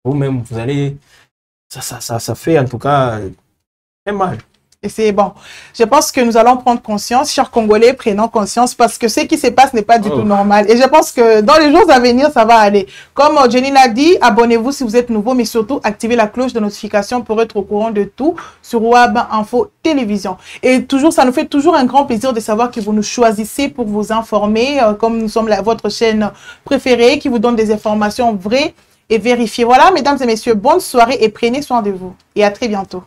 Vous-même, vous allez... Ça fait en tout cas très mal. Et c'est bon. Je pense que nous allons prendre conscience, chers Congolais, prenons conscience parce que ce qui se passe n'est pas du tout normal. Et je pense que dans les jours à venir, ça va aller. Comme Jenny l'a dit, abonnez-vous si vous êtes nouveau, mais surtout activez la cloche de notification pour être au courant de tout sur WAB Info Télévision. Et toujours, ça nous fait toujours un grand plaisir de savoir que vous nous choisissez pour vous informer, comme nous sommes votre chaîne préférée qui vous donne des informations vraies et vérifiées. Voilà, mesdames et messieurs, bonne soirée et prenez soin de vous. Et à très bientôt.